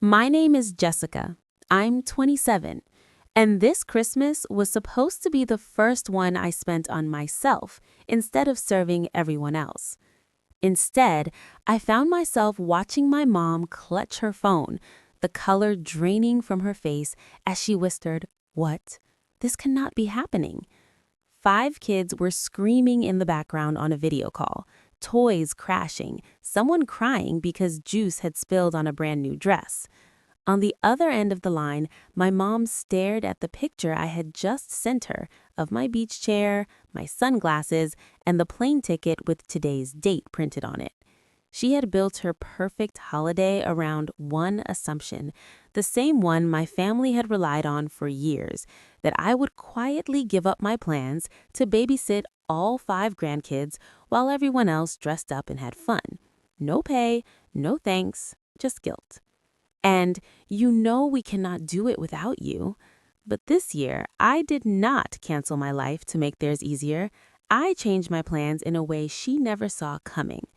My name is Jessica. I'm 27, and this Christmas was supposed to be the first one I spent on myself instead of serving everyone else. Instead, I found myself watching my mom clutch her phone, the color draining from her face as she whispered, "What? This cannot be happening." 5 kids were screaming in the background on a video call, toys crashing, someone crying because juice had spilled on a brand new dress. On the other end of the line, my mom stared at the picture I had just sent her of my beach chair, my sunglasses, and the plane ticket with today's date printed on it. She had built her perfect holiday around one assumption, the same one my family had relied on for years, that I would quietly give up my plans to babysit all 5 grandkids while everyone else dressed up and had fun. No pay, no thanks, just guilt. And you know we cannot do it without you. But this year, I did not cancel my life to make theirs easier. I changed my plans in a way she never saw coming.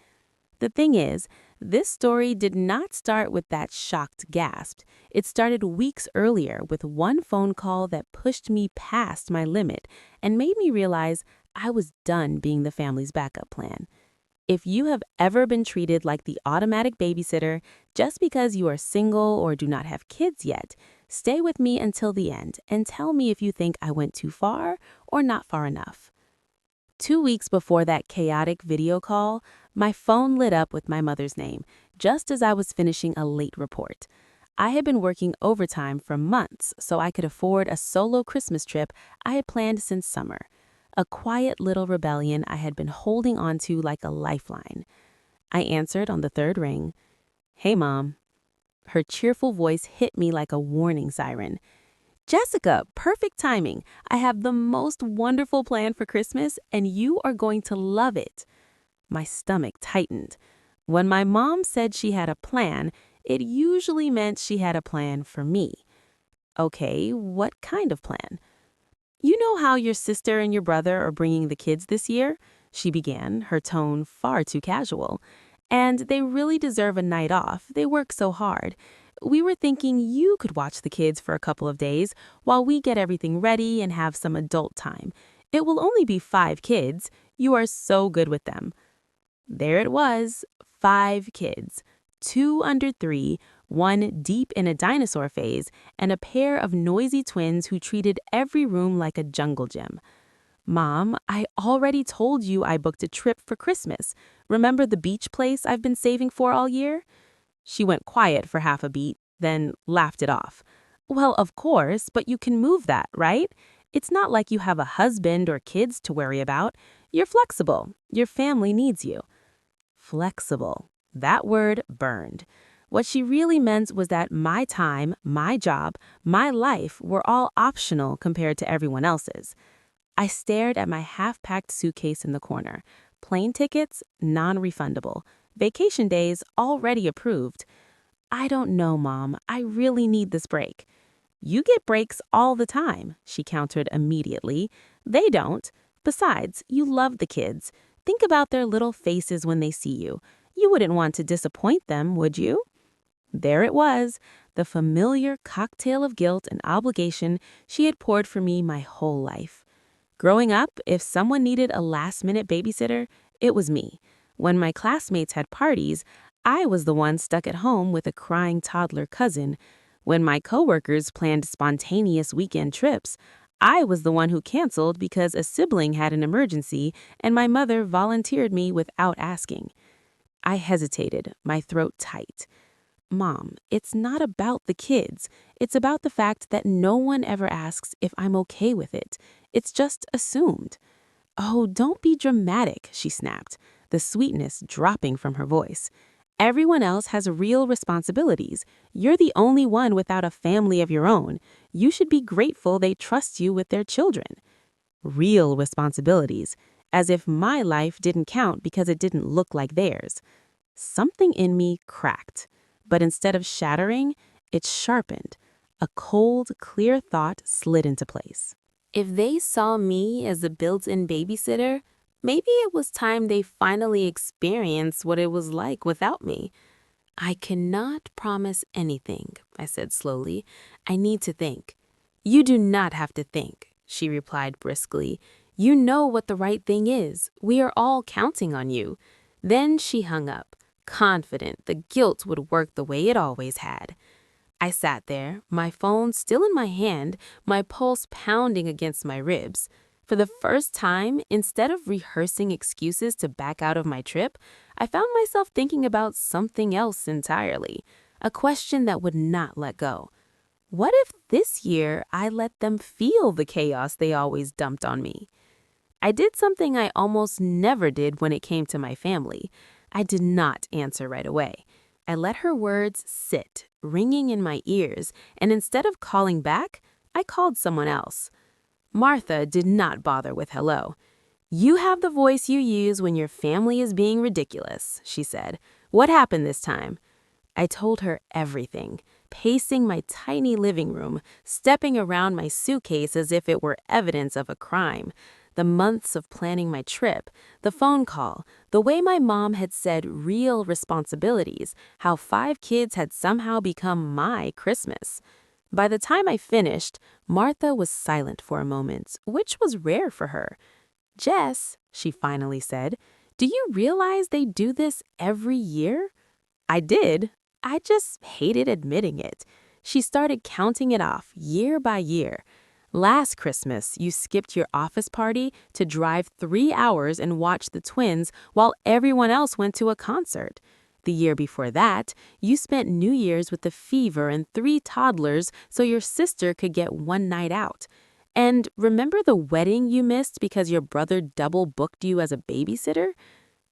The thing is, this story did not start with that shocked gasp. It started weeks earlier with one phone call that pushed me past my limit and made me realize I was done being the family's backup plan. If you have ever been treated like the automatic babysitter just because you are single or do not have kids yet, stay with me until the end and tell me if you think I went too far or not far enough. 2 weeks before that chaotic video call, my phone lit up with my mother's name, just as I was finishing a late report. I had been working overtime for months so I could afford a solo Christmas trip I had planned since summer. A quiet little rebellion I had been holding onto like a lifeline. I answered on the third ring. "Hey, Mom." Her cheerful voice hit me like a warning siren. "Jessica, perfect timing. I have the most wonderful plan for Christmas, and you are going to love it." My stomach tightened. When my mom said she had a plan, it usually meant she had a plan for me. Okay, what kind of plan? "You know how your sister and your brother are bringing the kids this year?" she began, her tone far too casual. "And they really deserve a night off. They work so hard. We were thinking you could watch the kids for a couple of days while we get everything ready and have some adult time. It will only be 5 kids. You are so good with them." There it was, 5 kids. 2 under 3, one deep in a dinosaur phase, and a pair of noisy twins who treated every room like a jungle gym. "Mom, I already told you I booked a trip for Christmas. Remember the beach place I've been saving for all year?" She went quiet for half a beat, then laughed it off. "Well, of course, but you can move that, right? It's not like you have a husband or kids to worry about. You're flexible. Your family needs you." Flexible. That word burned. What she really meant was that my time, my job, my life were all optional compared to everyone else's. I stared at my half-packed suitcase in the corner. Plane tickets, non-refundable. Vacation days, already approved. "I don't know, Mom. I really need this break." "You get breaks all the time," she countered immediately. "They don't. Besides, you love the kids. Think about their little faces when they see you. You wouldn't want to disappoint them, would you?" There it was, the familiar cocktail of guilt and obligation she had poured for me my whole life. Growing up, if someone needed a last-minute babysitter, it was me. When my classmates had parties, I was the one stuck at home with a crying toddler cousin. When my coworkers planned spontaneous weekend trips, I was the one who canceled because a sibling had an emergency and my mother volunteered me without asking. I hesitated, my throat tight. "Mom, it's not about the kids. It's about the fact that no one ever asks if I'm okay with it. It's just assumed." "Oh, don't be dramatic," she snapped, the sweetness dropping from her voice. "Everyone else has real responsibilities. You're the only one without a family of your own. You should be grateful they trust you with their children." Real responsibilities, as if my life didn't count because it didn't look like theirs. Something in me cracked, but instead of shattering, it sharpened. A cold, clear thought slid into place. If they saw me as a built-in babysitter, maybe it was time they finally experienced what it was like without me. I cannot promise anything, I said slowly. I need to think. You do not have to think, she replied briskly. You know what the right thing is. We are all counting on you. Then she hung up, confident the guilt would work the way it always had. I sat there, my phone still in my hand, my pulse pounding against my ribs. For the first time, instead of rehearsing excuses to back out of my trip, I found myself thinking about something else entirely, a question that would not let go. What if this year I let them feel the chaos they always dumped on me? I did something I almost never did when it came to my family. I did not answer right away. I let her words sit, ringing in my ears, and instead of calling back, I called someone else. Martha did not bother with hello. You have the voice you use when your family is being ridiculous, she said. What happened this time? I told her everything, pacing my tiny living room, stepping around my suitcase as if it were evidence of a crime. The months of planning my trip, the phone call, the way my mom had said real responsibilities, how 5 kids had somehow become my Christmas. By the time I finished, Martha was silent for a moment, which was rare for her. Jess, she finally said, do you realize they do this every year? I did. I just hated admitting it. She started counting it off year by year. Last Christmas, you skipped your office party to drive 3 hours and watch the twins while everyone else went to a concert. The year before that, you spent New Year's with a fever and 3 toddlers so your sister could get one night out. And remember the wedding you missed because your brother double-booked you as a babysitter?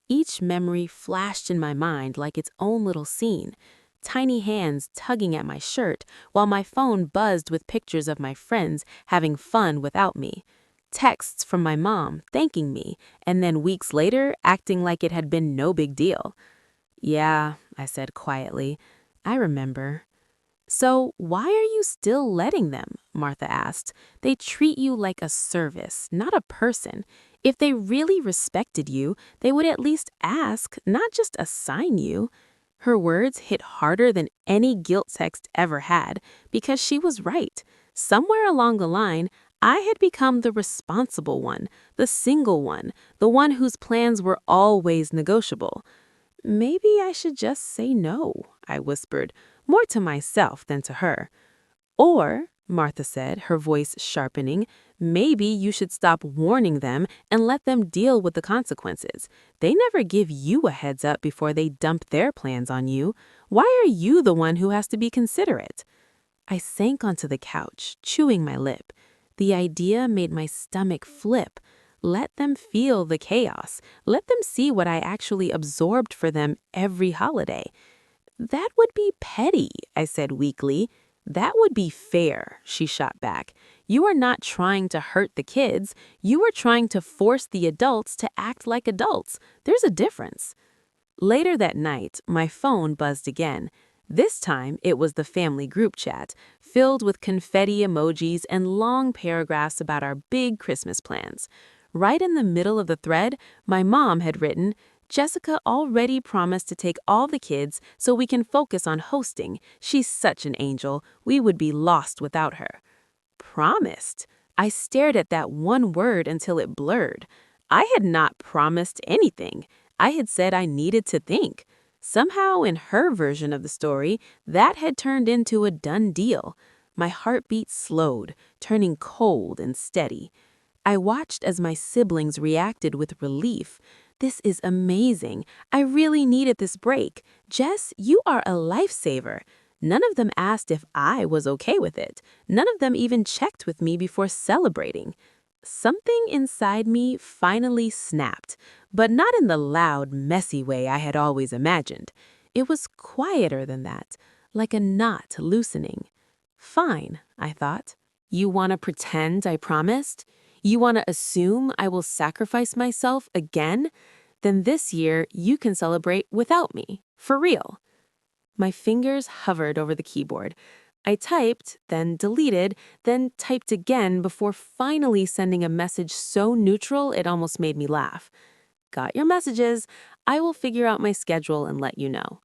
Each memory flashed in my mind like its own little scene. Tiny hands tugging at my shirt while my phone buzzed with pictures of my friends having fun without me. Texts from my mom thanking me, and then weeks later acting like it had been no big deal. Yeah, I said quietly. I remember. So why are you still letting them? Martha asked. They treat you like a service, not a person. If they really respected you, they would at least ask, not just assign you. Her words hit harder than any guilt text ever had, because she was right. Somewhere along the line, I had become the responsible one, the single one, the one whose plans were always negotiable. Maybe I should just say no, I whispered, more to myself than to her. Or, Martha said, her voice sharpening, maybe you should stop warning them and let them deal with the consequences. They never give you a heads up before they dump their plans on you. Why are you the one who has to be considerate? I sank onto the couch, chewing my lip. The idea made my stomach flip. Let them feel the chaos. Let them see what I actually absorbed for them every holiday. That would be petty, I said weakly. That would be fair, she shot back. You are not trying to hurt the kids. You are trying to force the adults to act like adults. There's a difference. Later that night, my phone buzzed again. This time, it was the family group chat, filled with confetti emojis and long paragraphs about our big Christmas plans. Right in the middle of the thread, my mom had written, Jessica already promised to take all the kids so we can focus on hosting. She's such an angel. We would be lost without her. Promised? I stared at that one word until it blurred. I had not promised anything. I had said I needed to think. Somehow, in her version of the story, that had turned into a done deal. My heartbeat slowed, turning cold and steady. I watched as my siblings reacted with relief. This is amazing. I really needed this break. Jess, you are a lifesaver. None of them asked if I was okay with it. None of them even checked with me before celebrating. Something inside me finally snapped, but not in the loud, messy way I had always imagined. It was quieter than that, like a knot loosening. Fine, I thought. You want to pretend I promised? You want to assume I will sacrifice myself again? Then this year you can celebrate without me, for real. My fingers hovered over the keyboard. I typed, then deleted, then typed again before finally sending a message so neutral it almost made me laugh. Got your messages. I will figure out my schedule and let you know.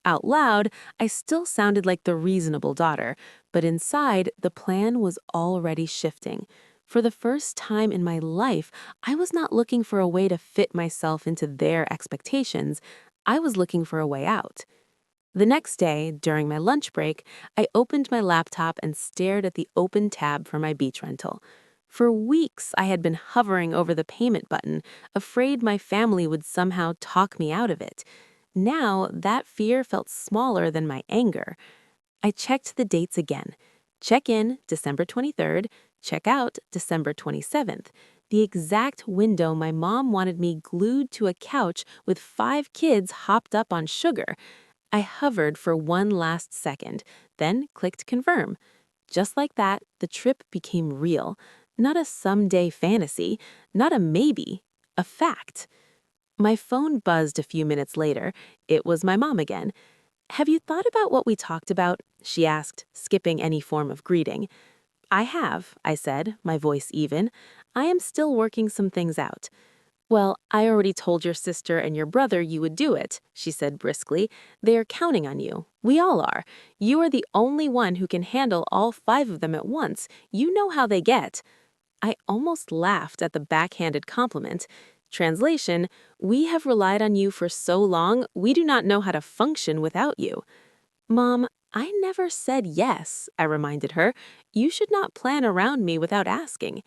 Out loud, I still sounded like the reasonable daughter, but inside, the plan was already shifting. For the first time in my life, I was not looking for a way to fit myself into their expectations. I was looking for a way out. The next day, during my lunch break, I opened my laptop and stared at the open tab for my beach rental. For weeks, I had been hovering over the payment button, afraid my family would somehow talk me out of it. Now, that fear felt smaller than my anger. I checked the dates again. Check-in, December 23rd. Check-out, December 27th. The exact window my mom wanted me glued to a couch with 5 kids hopped up on sugar. I hovered for one last second, then clicked confirm. Just like that, the trip became real. Not a someday fantasy, not a maybe, a fact. My phone buzzed a few minutes later. It was my mom again. "Have you thought about what we talked about?" she asked, skipping any form of greeting. "I have," I said, my voice even. "I am still working some things out." "Well, I already told your sister and your brother you would do it," she said briskly. "They are counting on you. We all are. You are the only one who can handle all 5 of them at once. You know how they get." I almost laughed at the backhanded compliment. Translation: "We have relied on you for so long, we do not know how to function without you." "Mom, I never said yes," I reminded her. "You should not plan around me without asking."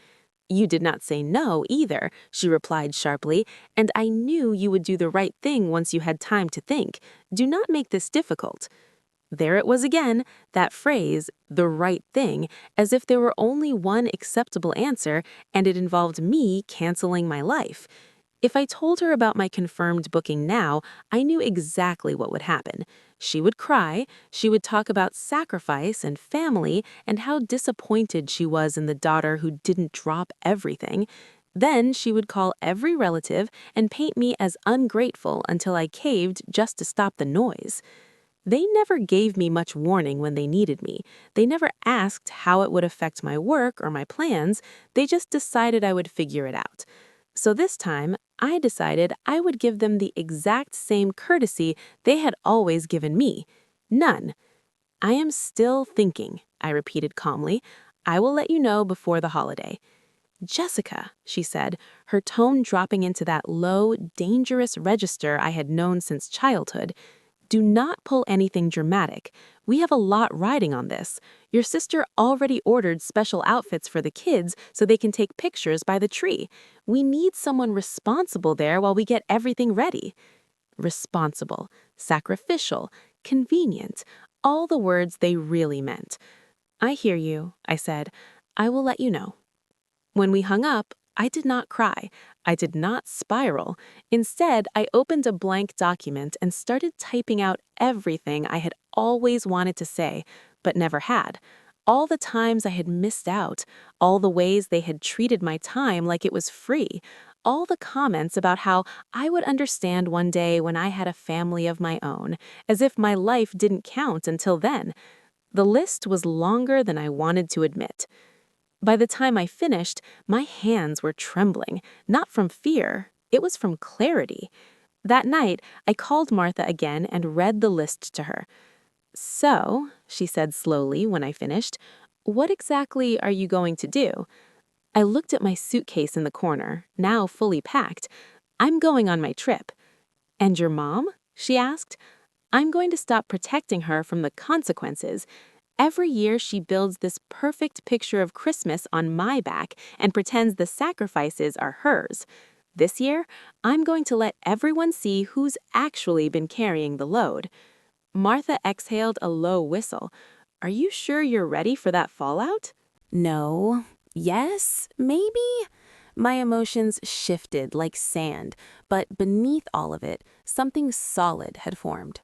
"You did not say no, either," she replied sharply, "and I knew you would do the right thing once you had time to think. Do not make this difficult." There it was again, that phrase, "the right thing," as if there were only one acceptable answer, and it involved me canceling my life. If I told her about my confirmed booking now, I knew exactly what would happen. She would cry, she would talk about sacrifice and family and how disappointed she was in the daughter who didn't drop everything. Then she would call every relative and paint me as ungrateful until I caved just to stop the noise. They never gave me much warning when they needed me. They never asked how it would affect my work or my plans. They just decided I would figure it out. So this time, I decided I would give them the exact same courtesy they had always given me. None. "I am still thinking," I repeated calmly. "I will let you know before the holiday." "Jessica," she said, her tone dropping into that low, dangerous register I had known since childhood. "Do not pull anything dramatic. We have a lot riding on this. Your sister already ordered special outfits for the kids so they can take pictures by the tree. We need someone responsible there while we get everything ready." Responsible, sacrificial, convenient, all the words they really meant. "I hear you," I said. "I will let you know." When we hung up, I did not cry. I did not spiral. Instead, I opened a blank document and started typing out everything I had always wanted to say, but never had. All the times I had missed out, all the ways they had treated my time like it was free, all the comments about how I would understand one day when I had a family of my own, as if my life didn't count until then. The list was longer than I wanted to admit. By the time I finished, my hands were trembling, not from fear, it was from clarity. That night, I called Martha again and read the list to her. "So," she said slowly when I finished, "what exactly are you going to do?" I looked at my suitcase in the corner, now fully packed. "I'm going on my trip." "And your mom?" she asked. "I'm going to stop protecting her from the consequences. Every year she builds this perfect picture of Christmas on my back and pretends the sacrifices are hers. This year, I'm going to let everyone see who's actually been carrying the load." Martha exhaled a low whistle. "Are you sure you're ready for that fallout?" No. Yes, maybe? My emotions shifted like sand, but beneath all of it, something solid had formed.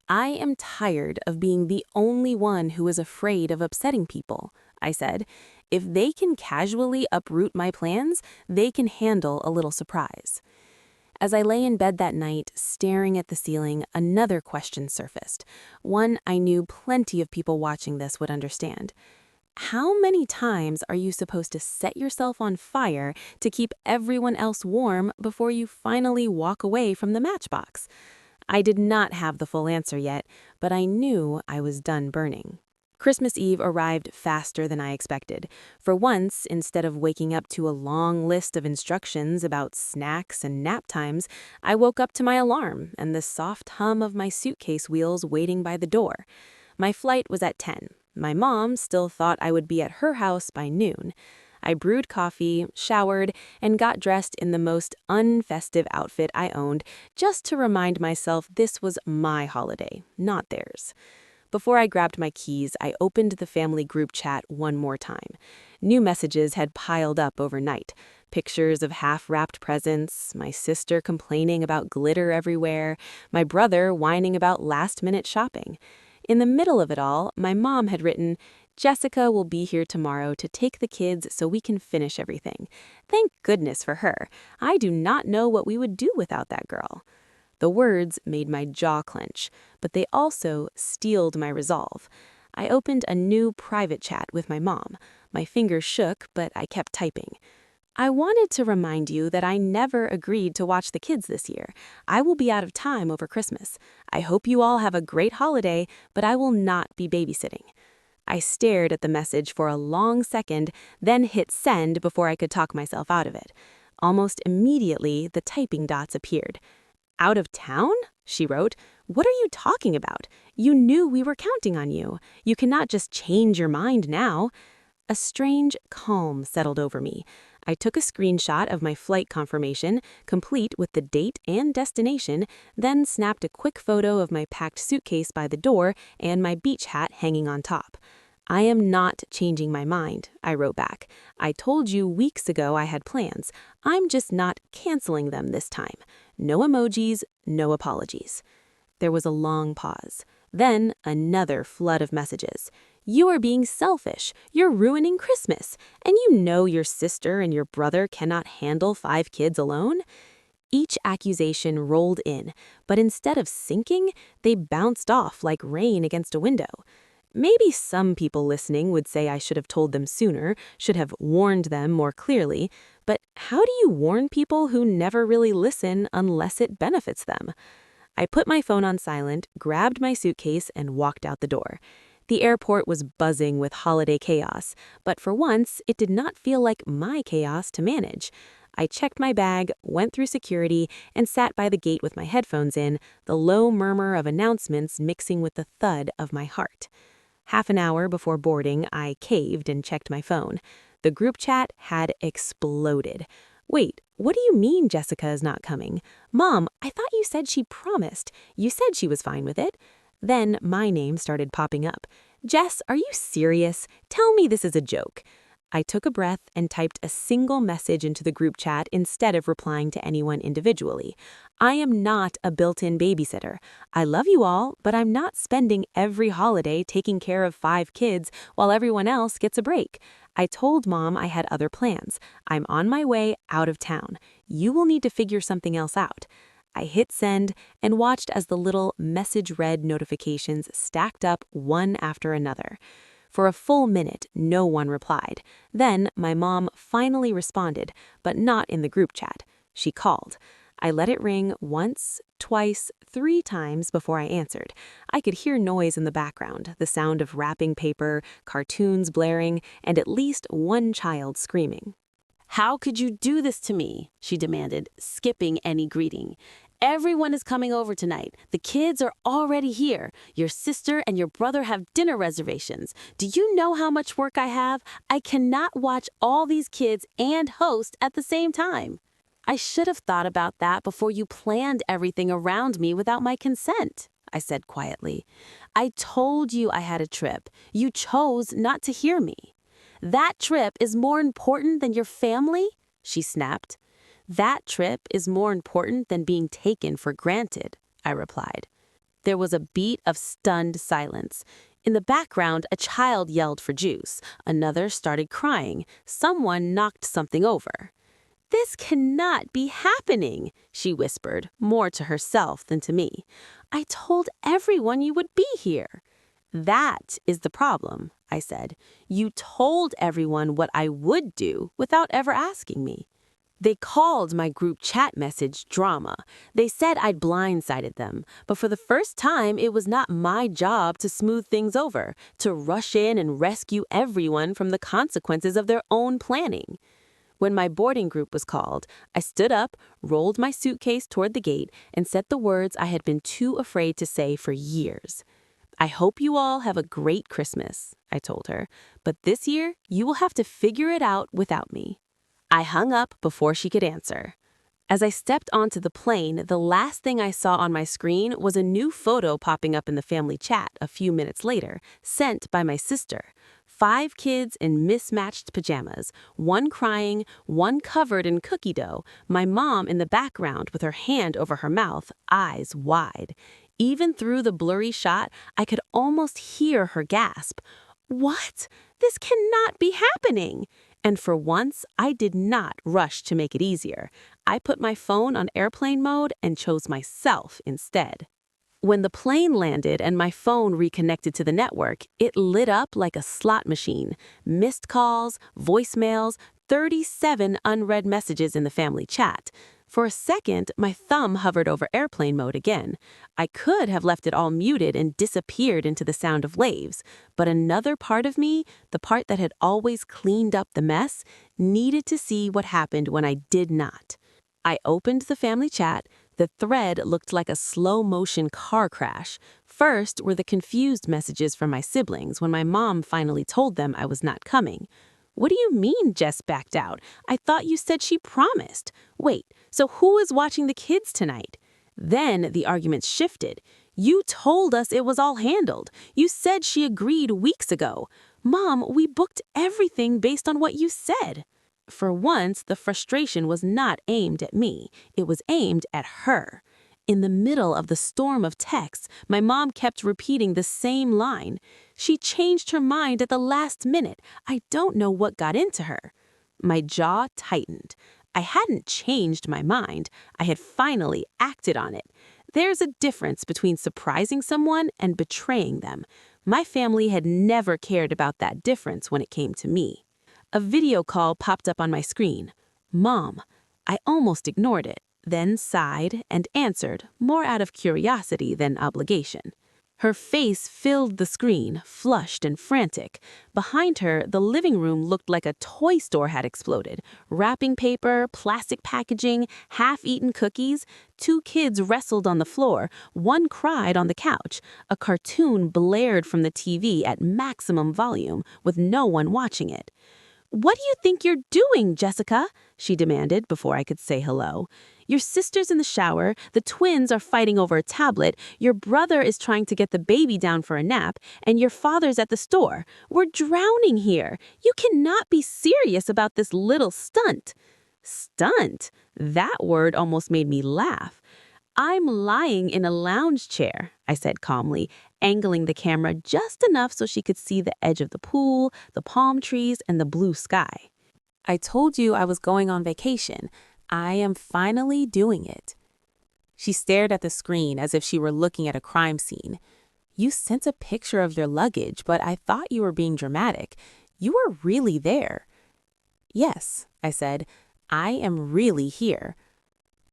"I am tired of being the only one who is afraid of upsetting people," I said. "If they can casually uproot my plans, they can handle a little surprise." As I lay in bed that night, staring at the ceiling, another question surfaced. One I knew plenty of people watching this would understand. How many times are you supposed to set yourself on fire to keep everyone else warm before you finally walk away from the matchbox? I did not have the full answer yet, but I knew I was done burning. Christmas Eve arrived faster than I expected. For once, instead of waking up to a long list of instructions about snacks and nap times, I woke up to my alarm and the soft hum of my suitcase wheels waiting by the door. My flight was at 10. My mom still thought I would be at her house by noon. I brewed coffee, showered, and got dressed in the most unfestive outfit I owned, just to remind myself this was my holiday, not theirs. Before I grabbed my keys, I opened the family group chat one more time. New messages had piled up overnight. Pictures of half-wrapped presents, my sister complaining about glitter everywhere, my brother whining about last-minute shopping. In the middle of it all, my mom had written, "Jessica will be here tomorrow to take the kids so we can finish everything. Thank goodness for her. I do not know what we would do without that girl." The words made my jaw clench, but they also steeled my resolve. I opened a new private chat with my mom. My fingers shook, but I kept typing. "I wanted to remind you that I never agreed to watch the kids this year. I will be out of time over Christmas. I hope you all have a great holiday, but I will not be babysitting." I stared at the message for a long second, then hit send before I could talk myself out of it. Almost immediately, the typing dots appeared. "Out of town?" she wrote. "What are you talking about? You knew we were counting on you. You cannot just change your mind now." A strange calm settled over me. I took a screenshot of my flight confirmation, complete with the date and destination, then snapped a quick photo of my packed suitcase by the door and my beach hat hanging on top. "I am not changing my mind," I wrote back. "I told you weeks ago I had plans. I'm just not canceling them this time. No emojis, no apologies." There was a long pause. Then another flood of messages. "You are being selfish. You're ruining Christmas. And you know your sister and your brother cannot handle 5 kids alone." Each accusation rolled in, but instead of sinking, they bounced off like rain against a window. Maybe some people listening would say I should have told them sooner, should have warned them more clearly, but how do you warn people who never really listen unless it benefits them? I put my phone on silent, grabbed my suitcase, and walked out the door. The airport was buzzing with holiday chaos, but for once, it did not feel like my chaos to manage. I checked my bag, went through security, and sat by the gate with my headphones in, the low murmur of announcements mixing with the thud of my heart. Half an hour before boarding, I caved and checked my phone. The group chat had exploded. "Wait, what do you mean Jessica is not coming? Mom, I thought you said she promised. You said she was fine with it." Then my name started popping up. "Jess, are you serious? Tell me this is a joke." I took a breath and typed a single message into the group chat instead of replying to anyone individually. "I am not a built-in babysitter. I love you all, but I'm not spending every holiday taking care of 5 kids while everyone else gets a break. I told Mom I had other plans. I'm on my way out of town. You will need to figure something else out." I hit send and watched as the little message read notifications stacked up one after another. For a full minute, no one replied. Then my mom finally responded, but not in the group chat. She called. I let it ring once, twice, 3 times before I answered. I could hear noise in the background, the sound of wrapping paper, cartoons blaring, and at least one child screaming. "How could you do this to me?" she demanded, skipping any greeting. "Everyone is coming over tonight. The kids are already here. Your sister and your brother have dinner reservations. Do you know how much work I have? I cannot watch all these kids and host at the same time." "I should have thought about that before you planned everything around me without my consent," I said quietly. "I told you I had a trip. You chose not to hear me." "That trip is more important than your family?" she snapped. "That trip is more important than being taken for granted," I replied. There was a beat of stunned silence. In the background, a child yelled for juice. Another started crying. Someone knocked something over. "This cannot be happening," she whispered, more to herself than to me. "I told everyone you would be here." "That is the problem," I said. "You told everyone what I would do without ever asking me." They called my group chat message drama. They said I'd blindsided them, but for the first time, it was not my job to smooth things over, to rush in and rescue everyone from the consequences of their own planning. When my boarding group was called, I stood up, rolled my suitcase toward the gate, and said the words I had been too afraid to say for years. "I hope you all have a great Christmas," I told her, "but this year you will have to figure it out without me." I hung up before she could answer. As I stepped onto the plane, the last thing I saw on my screen was a new photo popping up in the family chat a few minutes later, sent by my sister. 5 kids in mismatched pajamas, one crying, one covered in cookie dough, my mom in the background with her hand over her mouth, eyes wide. Even through the blurry shot, I could almost hear her gasp. "What? This cannot be happening!" And for once, I did not rush to make it easier. I put my phone on airplane mode and chose myself instead. When the plane landed and my phone reconnected to the network, it lit up like a slot machine. Missed calls, voicemails, 37 unread messages in the family chat. For a second, my thumb hovered over airplane mode again. I could have left it all muted and disappeared into the sound of waves, but another part of me, the part that had always cleaned up the mess, needed to see what happened when I did not. I opened the family chat. The thread looked like a slow-motion car crash. First were the confused messages from my siblings when my mom finally told them I was not coming. "What do you mean Jess backed out? I thought you said she promised. Wait, so who is watching the kids tonight?" Then the argument shifted. "You told us it was all handled. You said she agreed weeks ago. Mom, we booked everything based on what you said." For once, the frustration was not aimed at me. It was aimed at her. In the middle of the storm of texts, my mom kept repeating the same line. "She changed her mind at the last minute. I don't know what got into her." My jaw tightened. I hadn't changed my mind. I had finally acted on it. There's a difference between surprising someone and betraying them. My family had never cared about that difference when it came to me. A video call popped up on my screen. "Mom." I almost ignored it, then sighed and answered, more out of curiosity than obligation. Her face filled the screen, flushed and frantic. Behind her, the living room looked like a toy store had exploded. Wrapping paper, plastic packaging, half-eaten cookies. 2 kids wrestled on the floor. One cried on the couch. A cartoon blared from the TV at maximum volume, with no one watching it. "What do you think you're doing, Jessica?" she demanded before I could say hello. "Your sister's in the shower, the twins are fighting over a tablet, your brother is trying to get the baby down for a nap, and your father's at the store. We're drowning here. You cannot be serious about this little stunt." Stunt? That word almost made me laugh. "I'm lying in a lounge chair," I said calmly, angling the camera just enough so she could see the edge of the pool, the palm trees, and the blue sky. "I told you I was going on vacation. I am finally doing it." She stared at the screen as if she were looking at a crime scene. "You sent a picture of your luggage, but I thought you were being dramatic. You were really there." "Yes," I said, "I am really here."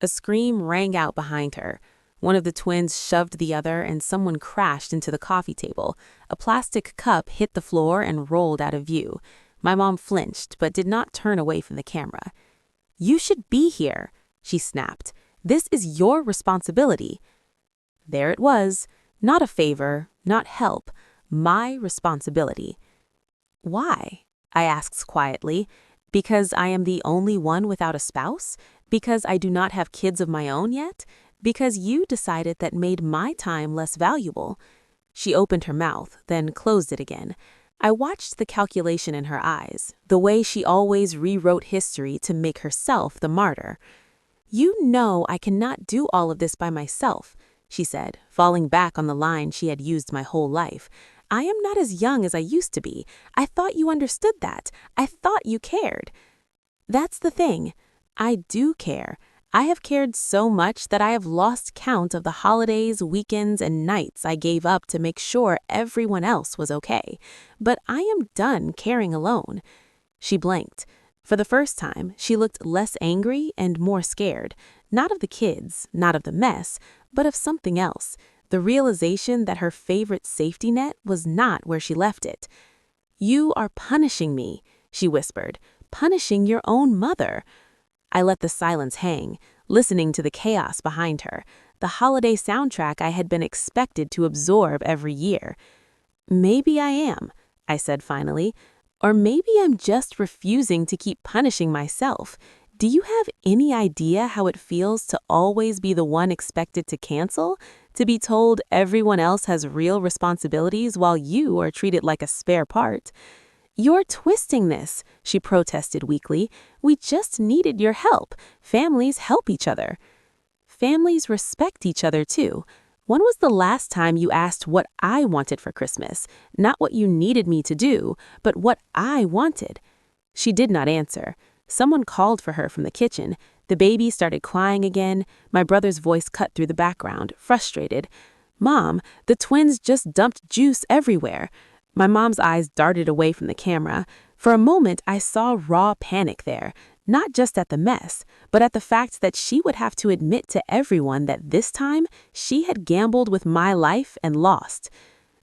A scream rang out behind her. One of the twins shoved the other and someone crashed into the coffee table. A plastic cup hit the floor and rolled out of view. My mom flinched but did not turn away from the camera. "You should be here," she snapped. "This is your responsibility." There it was. Not a favor, not help. My responsibility. "Why?" I asked quietly. "Because I am the only one without a spouse? Because I do not have kids of my own yet? Because you decided that made my time less valuable?" She opened her mouth, then closed it again. I watched the calculation in her eyes, the way she always rewrote history to make herself the martyr. "You know I cannot do all of this by myself," she said, falling back on the line she had used my whole life. "I am not as young as I used to be. I thought you understood that. I thought you cared." "That's the thing. I do care. I have cared so much that I have lost count of the holidays, weekends, and nights I gave up to make sure everyone else was okay. But I am done caring alone." She blinked. For the first time, she looked less angry and more scared, not of the kids, not of the mess, but of something else, the realization that her favorite safety net was not where she left it. "You are punishing me," she whispered, "punishing your own mother." I let the silence hang, listening to the chaos behind her, the holiday soundtrack I had been expected to absorb every year. "Maybe I am," I said finally, "or maybe I'm just refusing to keep punishing myself. Do you have any idea how it feels to always be the one expected to cancel? To be told everyone else has real responsibilities while you are treated like a spare part?" "You're twisting this," she protested weakly. "We just needed your help. Families help each other." "Families respect each other too. When was the last time you asked what I wanted for Christmas? Not what you needed me to do, but what I wanted." She did not answer. Someone called for her from the kitchen. The baby started crying again. My brother's voice cut through the background, frustrated. "Mom, the twins just dumped juice everywhere." My mom's eyes darted away from the camera. For a moment, I saw raw panic there, not just at the mess, but at the fact that she would have to admit to everyone that this time she had gambled with my life and lost.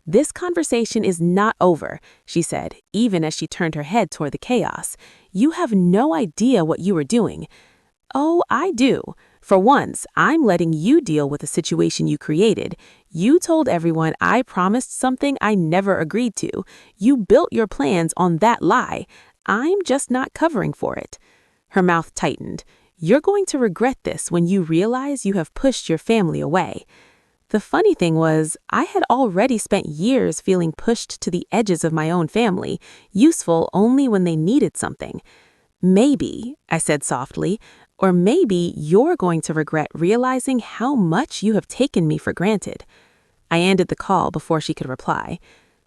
"This conversation is not over," she said, even as she turned her head toward the chaos. "You have no idea what you are doing." "Oh, I do. For once, I'm letting you deal with the situation you created. You told everyone I promised something I never agreed to. You built your plans on that lie. I'm just not covering for it." Her mouth tightened. "You're going to regret this when you realize you have pushed your family away." The funny thing was, I had already spent years feeling pushed to the edges of my own family, useful only when they needed something. "Maybe," I said softly, "or maybe you're going to regret realizing how much you have taken me for granted." I ended the call before she could reply.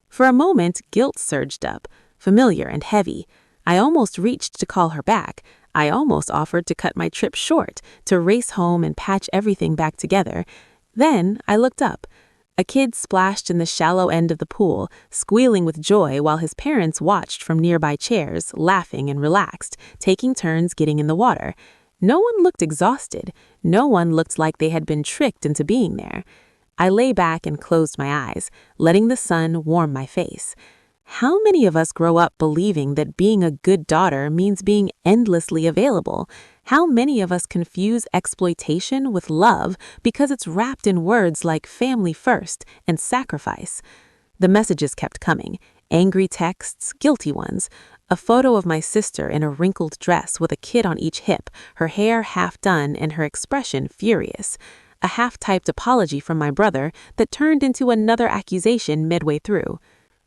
For a moment, guilt surged up, familiar and heavy. I almost reached to call her back. I almost offered to cut my trip short, to race home and patch everything back together. Then I looked up. A kid splashed in the shallow end of the pool, squealing with joy while his parents watched from nearby chairs, laughing and relaxed, taking turns getting in the water. No one looked exhausted. No one looked like they had been tricked into being there. I lay back and closed my eyes, letting the sun warm my face. How many of us grow up believing that being a good daughter means being endlessly available? How many of us confuse exploitation with love because it's wrapped in words like family first and sacrifice? The messages kept coming, angry texts, guilty ones. A photo of my sister in a wrinkled dress with a kid on each hip, her hair half done and her expression furious. A half-typed apology from my brother that turned into another accusation midway through.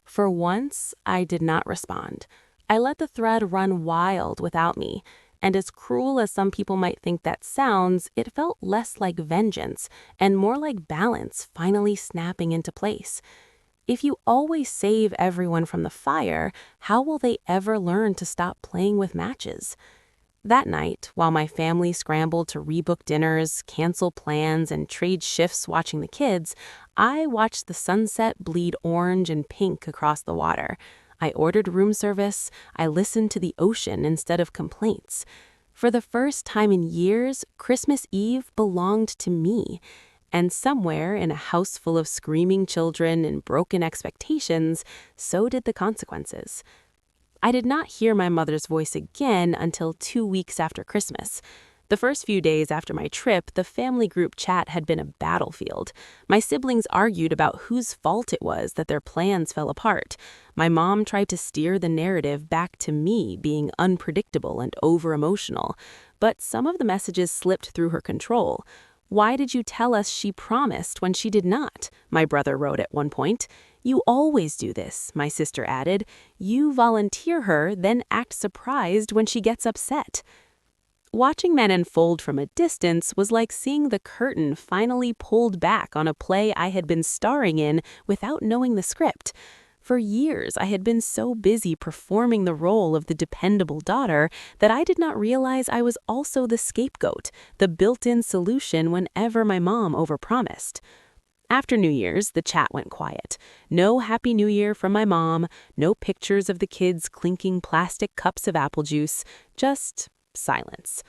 For once, I did not respond. I let the thread run wild without me, and as cruel as some people might think that sounds, it felt less like vengeance and more like balance finally snapping into place. If you always save everyone from the fire, how will they ever learn to stop playing with matches? That night, while my family scrambled to rebook dinners, cancel plans, and trade shifts watching the kids, I watched the sunset bleed orange and pink across the water. I ordered room service. I listened to the ocean instead of complaints. For the first time in years, Christmas Eve belonged to me. And somewhere in a house full of screaming children and broken expectations, so did the consequences. I did not hear my mother's voice again until 2 weeks after Christmas. The first few days after my trip, the family group chat had been a battlefield. My siblings argued about whose fault it was that their plans fell apart. My mom tried to steer the narrative back to me being unpredictable and over-emotional, but some of the messages slipped through her control. "Why did you tell us she promised when she did not?" my brother wrote at one point. "You always do this," my sister added. "You volunteer her, then act surprised when she gets upset." Watching that unfold from a distance was like seeing the curtain finally pulled back on a play I had been starring in without knowing the script. For years, I had been so busy performing the role of the dependable daughter that I did not realize I was also the scapegoat, the built-in solution whenever my mom overpromised. After New Year's, the chat went quiet. No Happy New Year from my mom, no pictures of the kids clinking plastic cups of apple juice, just silence.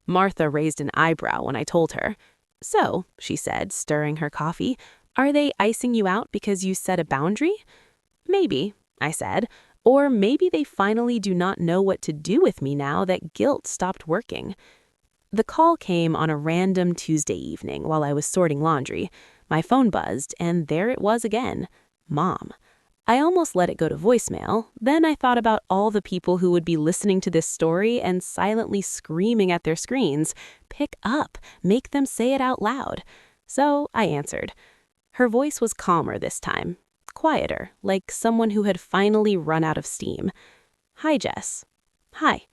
Martha raised an eyebrow when I told her. "So," she said, stirring her coffee, "are they icing you out because you set a boundary?" "Maybe," I said, "or maybe they finally do not know what to do with me now that guilt stopped working." The call came on a random Tuesday evening while I was sorting laundry. My phone buzzed, and there it was again. Mom. I almost let it go to voicemail. Then I thought about all the people who would be listening to this story and silently screaming at their screens, "Pick up, make them say it out loud." So I answered. Her voice was calmer this time, quieter, like someone who had finally run out of steam. "Hi, Jess." "Hi."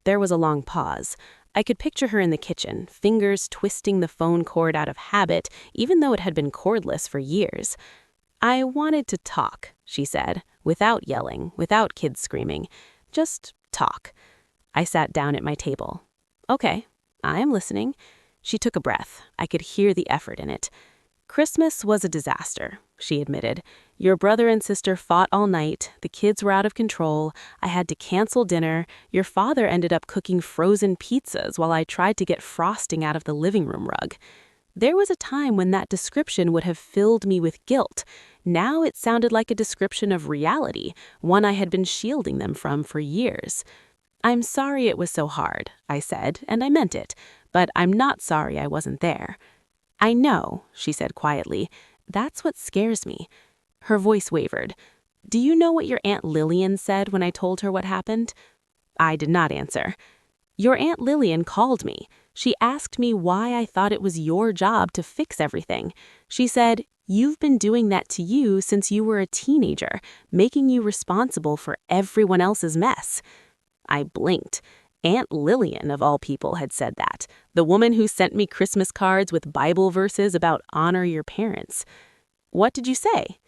There was a long pause. I could picture her in the kitchen, fingers twisting the phone cord out of habit, even though it had been cordless for years. "I wanted to talk," she said, without yelling, without kids screaming. "Just talk." I sat down at my table. "Okay, I am listening." She took a breath. I could hear the effort in it. "Christmas was a disaster," she admitted. "Your brother and sister fought all night, the kids were out of control, I had to cancel dinner, your father ended up cooking frozen pizzas while I tried to get frosting out of the living room rug." There was a time when that description would have filled me with guilt. Now it sounded like a description of reality, one I had been shielding them from for years. "I'm sorry it was so hard," I said, and I meant it, "but I'm not sorry I wasn't there." "I know," she said quietly. "That's what scares me." Her voice wavered. "Do you know what your Aunt Lillian said when I told her what happened?" I did not answer. "Your Aunt Lillian called me. She asked me why I thought it was your job to fix everything. She said, 'You've been doing that to you since you were a teenager, making you responsible for everyone else's mess.'" I blinked. Aunt Lillian, of all people, had said that. The woman who sent me Christmas cards with Bible verses about honor your parents. "What did you say?"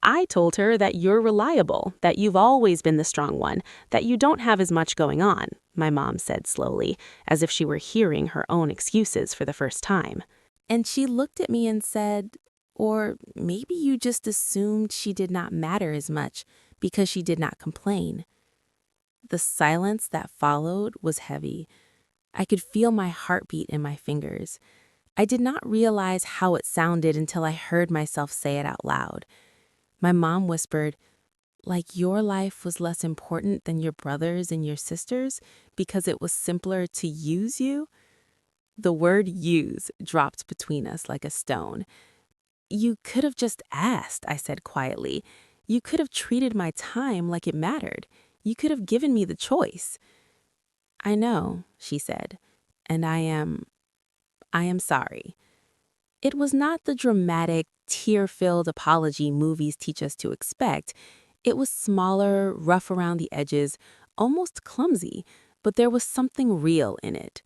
"I told her that you're reliable, that you've always been the strong one, that you don't have as much going on," my mom said slowly, as if she were hearing her own excuses for the first time. "And she looked at me and said, 'Or maybe you just assumed she did not matter as much because she did not complain.'" The silence that followed was heavy. I could feel my heartbeat in my fingers. I did not realize how it sounded until I heard myself say it out loud. My mom whispered, "Like your life was less important than your brother's and your sister's because it was simpler to use you?" The word "use" dropped between us like a stone. "You could have just asked," I said quietly. "You could have treated my time like it mattered. You could have given me the choice." "I know," she said, "and I am sorry." It was not the dramatic, tear-filled apology movies teach us to expect. It was smaller, rough around the edges, almost clumsy, but there was something real in it.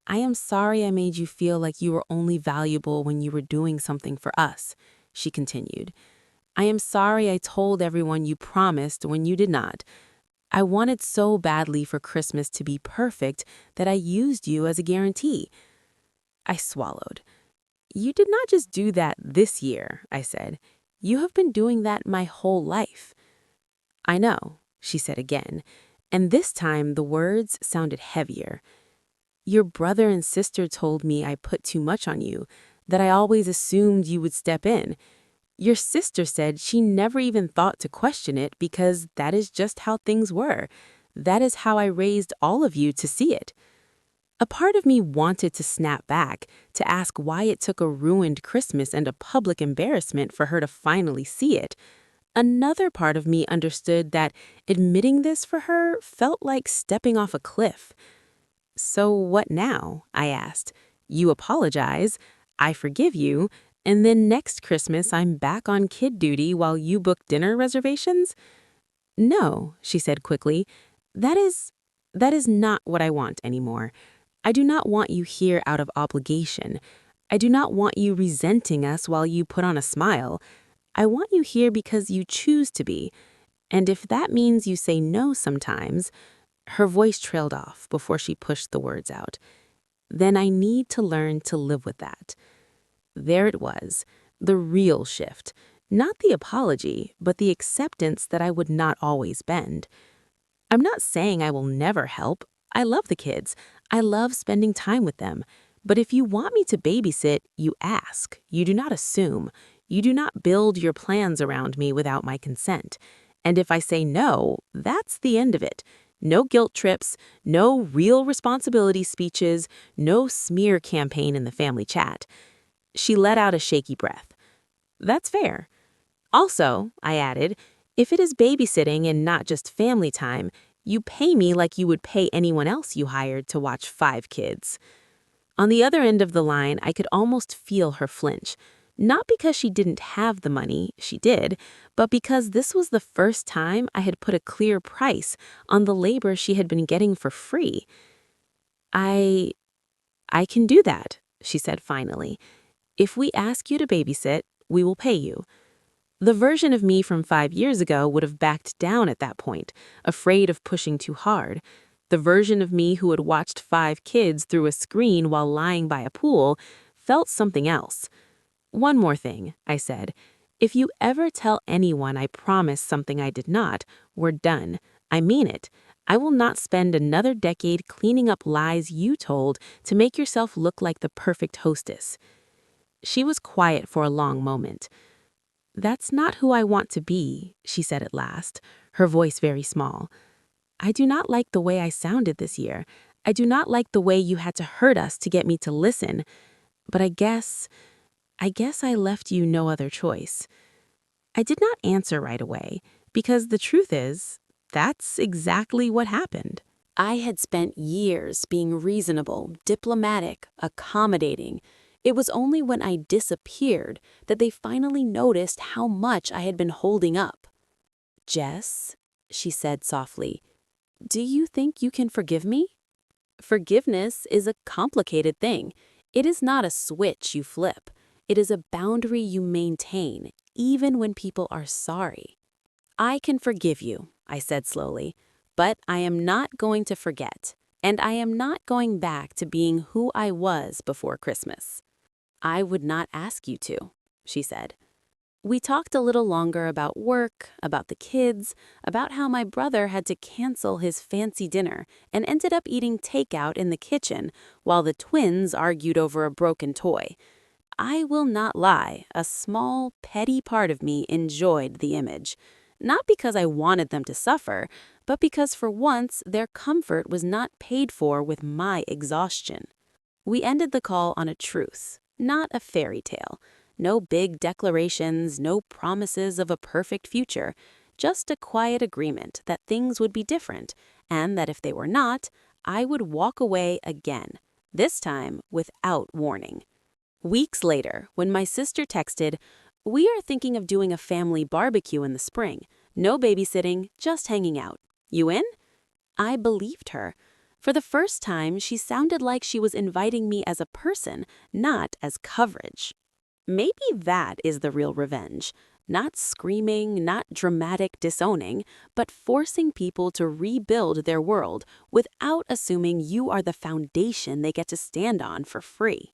"I am sorry I made you feel like you were only valuable when you were doing something for us," she continued. "I am sorry I told everyone you promised when you did not. I wanted so badly for Christmas to be perfect that I used you as a guarantee." I swallowed. "You did not just do that this year," I said. "You have been doing that my whole life." "I know," she said again, and this time the words sounded heavier. "Your brother and sister told me I put too much on you, that I always assumed you would step in. Your sister said she never even thought to question it because that is just how things were. That is how I raised all of you to see it." A part of me wanted to snap back, to ask why it took a ruined Christmas and a public embarrassment for her to finally see it. Another part of me understood that admitting this for her felt like stepping off a cliff. "So what now?" I asked. "You apologize, I forgive you, and then next Christmas I'm back on kid duty while you book dinner reservations?" "No," she said quickly. That is not what I want anymore. I do not want you here out of obligation. I do not want you resenting us while you put on a smile. I want you here because you choose to be. And if that means you say no sometimes," her voice trailed off before she pushed the words out, "then I need to learn to live with that." There it was, The real shift. Not the apology, but the acceptance that I would not always bend. I'm not saying I will never help. I love the kids. I love spending time with them. But if you want me to babysit, you ask. You do not assume. You do not build your plans around me without my consent. And if I say no, that's the end of it. No guilt trips, no real responsibility speeches, no smear campaign in the family chat. She let out a shaky breath. That's fair. Also, I added, if it is babysitting and not just family time, you pay me like you would pay anyone else you hired to watch 5 kids. On the other end of the line, I could almost feel her flinch. Not because she didn't have the money, she did, but because this was the first time I had put a clear price on the labor she had been getting for free. I can do that, she said finally. If we ask you to babysit, we will pay you. The version of me from 5 years ago would have backed down at that point, afraid of pushing too hard. The version of me who had watched 5 kids through a screen while lying by a pool felt something else. One more thing, I said. If you ever tell anyone I promised something I did not, we're done. I mean it. I will not spend another decade cleaning up lies you told to make yourself look like the perfect hostess. She was quiet for a long moment. That's not who I want to be, she said at last, her voice very small. I do not like the way I sounded this year. I do not like the way you had to hurt us to get me to listen. But I guess I left you no other choice. I did not answer right away, because the truth is, that's exactly what happened. I had spent years being reasonable, diplomatic, accommodating. It was only when I disappeared that they finally noticed how much I had been holding up. Jess, she said softly, do you think you can forgive me? Forgiveness is a complicated thing. It is not a switch you flip. It is a boundary you maintain, even when people are sorry. I can forgive you, I said slowly, but I am not going to forget, and I am not going back to being who I was before Christmas. I would not ask you to, she said. We talked a little longer about work, about the kids, about how my brother had to cancel his fancy dinner and ended up eating takeout in the kitchen while the twins argued over a broken toy. I will not lie, a small, petty part of me enjoyed the image. Not because I wanted them to suffer, but because for once their comfort was not paid for with my exhaustion. We ended the call on a truce, not a fairy tale. No big declarations, no promises of a perfect future, just a quiet agreement that things would be different, and that if they were not, I would walk away again, this time without warning. Weeks later, when my sister texted, "We are thinking of doing a family barbecue in the spring. No babysitting, just hanging out. You in?" I believed her. For the first time, she sounded like she was inviting me as a person, not as coverage. Maybe that is the real revenge. Not screaming, not dramatic disowning, but forcing people to rebuild their world without assuming you are the foundation they get to stand on for free.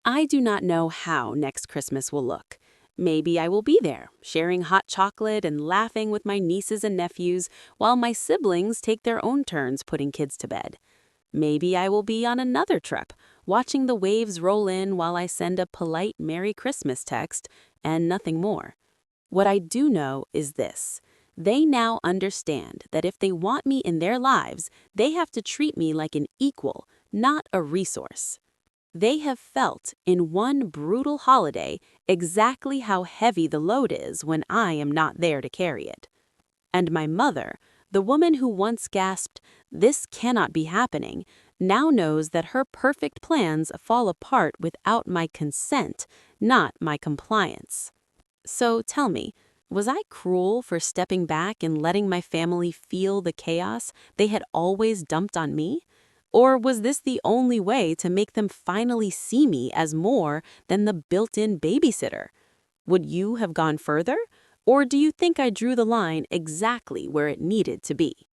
I do not know how next Christmas will look. Maybe I will be there, sharing hot chocolate and laughing with my nieces and nephews while my siblings take their own turns putting kids to bed. Maybe I will be on another trip, watching the waves roll in while I send a polite Merry Christmas text and nothing more. What I do know is this. They now understand that if they want me in their lives, they have to treat me like an equal, not a resource. They have felt, in one brutal holiday, exactly how heavy the load is when I am not there to carry it. And my mother, the woman who once gasped, "This cannot be happening," now knows that her perfect plans fall apart without my consent, not my compliance. So tell me, was I cruel for stepping back and letting my family feel the chaos they had always dumped on me? Or was this the only way to make them finally see me as more than the built-in babysitter? Would you have gone further? Or do you think I drew the line exactly where it needed to be?